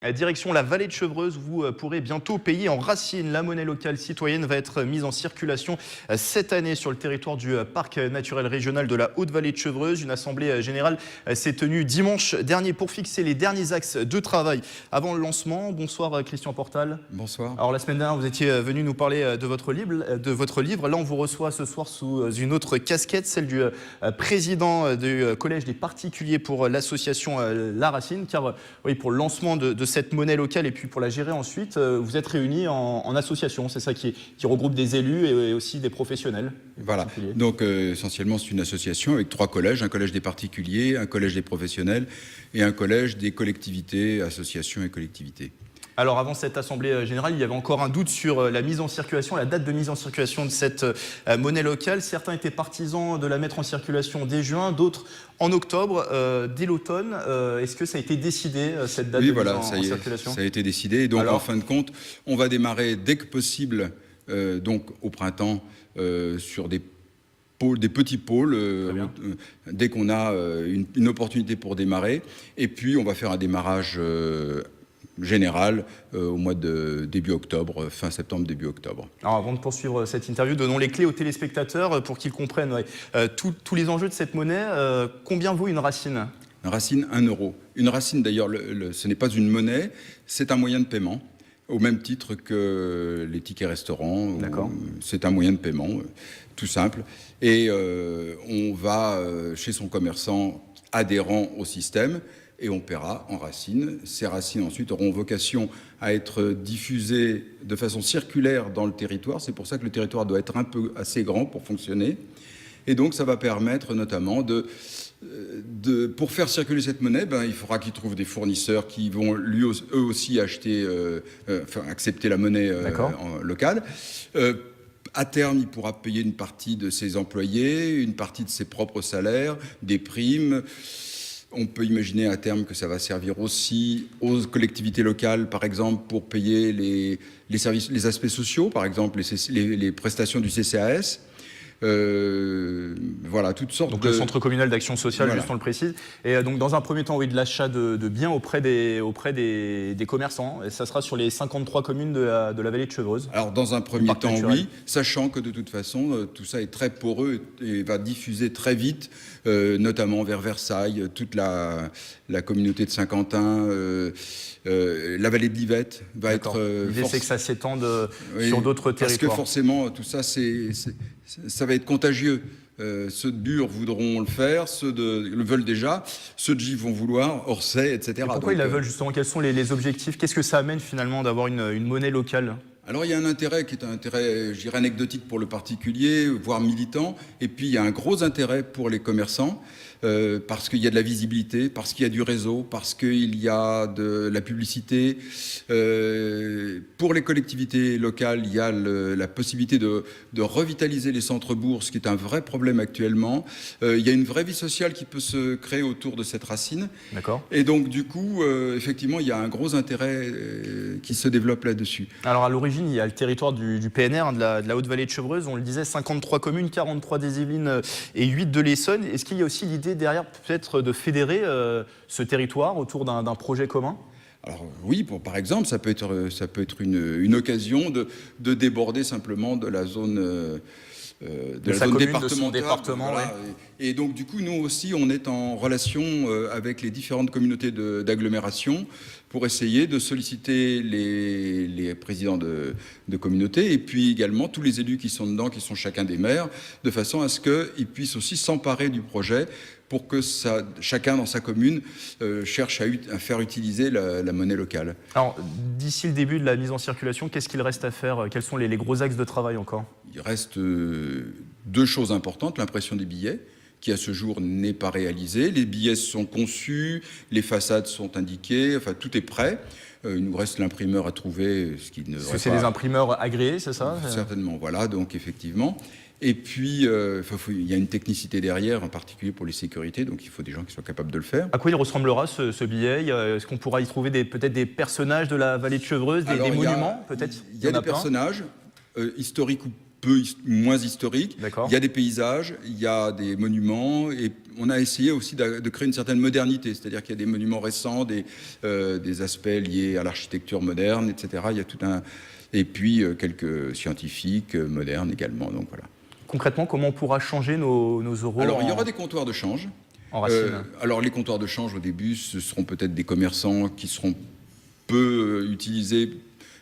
Direction la vallée de Chevreuse, vous pourrez bientôt payer en racines. La monnaie locale citoyenne va être mise en circulation cette année sur le territoire du parc naturel régional de la Haute-Vallée de Chevreuse. Une assemblée générale s'est tenue dimanche dernier pour fixer les derniers axes de travail avant le lancement. Bonsoir Christian Portal. Bonsoir. Alors la semaine dernière, vous étiez venu nous parler de votre livre. Là, on vous reçoit ce soir sous une autre casquette, celle du président du Collège des particuliers pour l'association La Racine. Car oui, pour le lancement de cette monnaie locale et puis pour la gérer ensuite, vous êtes réunis en association. C'est ça qui regroupe des élus et aussi des professionnels. Voilà, donc essentiellement c'est une association avec 3 collèges, un collège des particuliers, un collège des professionnels et un collège des collectivités, associations et collectivités. Alors avant cette assemblée générale, il y avait encore un doute sur la mise en circulation, la date de mise en circulation de cette monnaie locale. Certains étaient partisans de la mettre en circulation dès juin, d'autres en octobre, dès l'automne. Est-ce que ça a été décidé, cette date de mise en circulation ? Ça a été décidé. Et donc en fin de compte, on va démarrer dès que possible, donc au printemps, sur des petits pôles, dès qu'on a une opportunité pour démarrer. Et puis on va faire un démarrage général au mois de début octobre, fin septembre, début octobre. Alors avant de poursuivre cette interview, donnons les clés aux téléspectateurs pour qu'ils comprennent tous les enjeux de cette monnaie. Combien vaut une racine ? Une racine, 1 euro. Une racine d'ailleurs, ce n'est pas une monnaie, c'est un moyen de paiement, au même titre que les tickets restaurants. C'est un moyen de paiement, tout simple. Et on va chez son commerçant adhérent au système, et on paiera en racines. Ces racines ensuite auront vocation à être diffusées de façon circulaire dans le territoire. C'est pour ça que le territoire doit être assez grand pour fonctionner. Et donc ça va permettre notamment pour faire circuler cette monnaie, il faudra qu'ils trouvent des fournisseurs qui vont eux aussi acheter, accepter la monnaie locale. À terme, il pourra payer une partie de ses employés, une partie de ses propres salaires, des primes. On peut imaginer à terme que ça va servir aussi aux collectivités locales, par exemple, pour payer les services, les aspects sociaux, par exemple les prestations du CCAS. Voilà, toutes sortes donc le centre communal d'action sociale, juste on le précise. Et donc dans un premier temps, oui, de l'achat de biens auprès des commerçants. Et ça sera sur les 53 communes de la vallée de Chevreuse. Alors dans un premier temps, oui, sachant que de toute façon, tout ça est très poreux et va diffuser très vite, notamment vers Versailles, toute la communauté de Saint-Quentin, la vallée de l'Yvette va être... L'idée, c'est que ça s'étende sur d'autres territoires. Parce que forcément, tout ça, ça va être contagieux. Ceux de Bure voudront le faire, ceux le veulent déjà, ceux de Gives vont vouloir, Orsay, etc. Et pourquoi ils la veulent justement ? Quels sont les objectifs ? Qu'est-ce que ça amène finalement d'avoir une monnaie locale ? Alors il y a un intérêt qui est un intérêt, je dirais, anecdotique pour le particulier, voire militant, et puis il y a un gros intérêt pour les commerçants, parce qu'il y a de la visibilité, parce qu'il y a du réseau, parce qu'il y a de la publicité. Pour les collectivités locales, il y a la possibilité de revitaliser les centres-bourgs, ce qui est un vrai problème actuellement. Il y a une vraie vie sociale qui peut se créer autour de cette racine. D'accord. Et donc du coup, effectivement, il y a un gros intérêt qui se développe là-dessus. Alors à l'origine, il y a le territoire du PNR, de la Haute-Vallée de Chevreuse. On le disait, 53 communes, 43 des Yvelines et 8 de l'Essonne. Est-ce qu'il y a aussi l'idée derrière peut-être de fédérer ce territoire autour d'un projet commun ? Alors oui, par exemple, ça peut être une occasion de déborder simplement de la zone... de la zone départementale, département, voilà. Et donc du coup, nous aussi, on est en relation avec les différentes communautés d'agglomération pour essayer de solliciter les présidents de communautés et puis également tous les élus qui sont dedans, qui sont chacun des maires, de façon à ce qu'ils puissent aussi s'emparer du projet pour que chacun dans sa commune cherche à faire utiliser la monnaie locale. Alors, d'ici le début de la mise en circulation, qu'est-ce qu'il reste à faire ? Quels sont les gros axes de travail encore ? Il reste 2 choses importantes. L'impression des billets, qui à ce jour n'est pas réalisée. Les billets sont conçus, les façades sont indiquées, enfin tout est prêt. Il nous reste l'imprimeur à trouver, ce qui ne reste pas... C'est des imprimeurs agréés, c'est ça ? Certainement, voilà, donc effectivement. Et puis, il y a une technicité derrière, en particulier pour les sécurités, donc il faut des gens qui soient capables de le faire. À quoi il ressemblera ce billet ? Est-ce qu'on pourra y trouver peut-être des personnages de la vallée de Chevreuse, des monuments peut-être ? Il y a des personnages historiques moins historique. D'accord. Il y a des paysages, il y a des monuments, et on a essayé aussi de créer une certaine modernité, c'est-à-dire qu'il y a des monuments récents, des aspects liés à l'architecture moderne, etc. Il y a tout un... Et puis quelques scientifiques modernes également, donc voilà. Concrètement, comment on pourra changer nos euros? Alors, il y aura des comptoirs de change. En racine. Alors, les comptoirs de change, au début, ce seront peut-être des commerçants qui seront peu utilisés,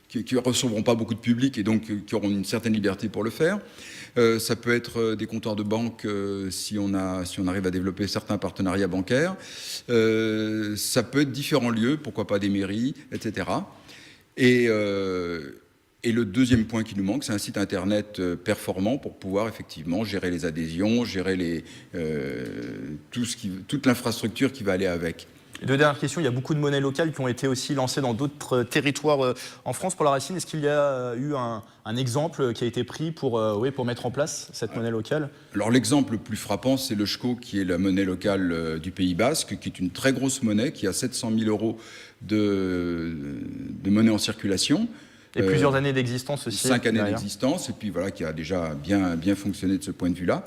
qui ne recevront pas beaucoup de public et donc qui auront une certaine liberté pour le faire. Ça peut être des comptoirs de banque si on arrive à développer certains partenariats bancaires. Ça peut être différents lieux, pourquoi pas des mairies, etc. Et le deuxième point qui nous manque, c'est un site internet performant pour pouvoir effectivement gérer les adhésions, gérer toute l'infrastructure qui va aller avec. Et deux dernières questions, il y a beaucoup de monnaies locales qui ont été aussi lancées dans d'autres territoires en France. Pour la Racine, est-ce qu'il y a eu un exemple qui a été pris pour mettre en place cette monnaie locale? Alors l'exemple le plus frappant, c'est le SCO, qui est la monnaie locale du Pays Basque, qui est une très grosse monnaie, qui a 700 000 € de monnaie en circulation. Et plusieurs années d'existence aussi. 5 années d'existence, et puis voilà, qui a déjà bien fonctionné de ce point de vue-là.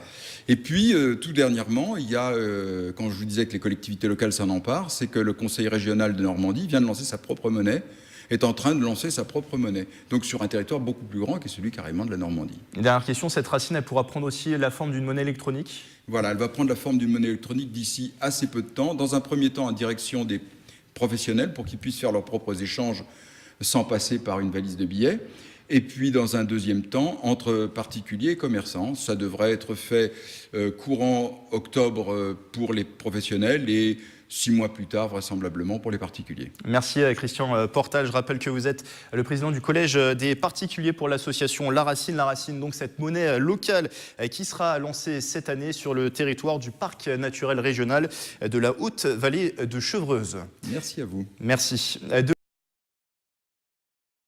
Et puis, tout dernièrement, il y a, quand je vous disais que les collectivités locales s'en emparent, c'est que le Conseil régional de Normandie vient de lancer sa propre monnaie, est en train de lancer sa propre monnaie. Donc sur un territoire beaucoup plus grand que celui carrément de la Normandie. Une dernière question, cette racine, elle pourra prendre aussi la forme d'une monnaie électronique? Voilà, elle va prendre la forme d'une monnaie électronique d'ici assez peu de temps. Dans un premier temps, en direction des professionnels, pour qu'ils puissent faire leurs propres échanges sans passer par une valise de billets. Et puis, dans un deuxième temps, entre particuliers et commerçants. Ça devrait être fait courant octobre pour les professionnels et 6 mois plus tard, vraisemblablement, pour les particuliers. Merci Christian Portal. Je rappelle que vous êtes le président du Collège des particuliers pour l'association La Racine. La Racine, donc cette monnaie locale qui sera lancée cette année sur le territoire du parc naturel régional de la Haute-Vallée de Chevreuse. Merci à vous. Merci.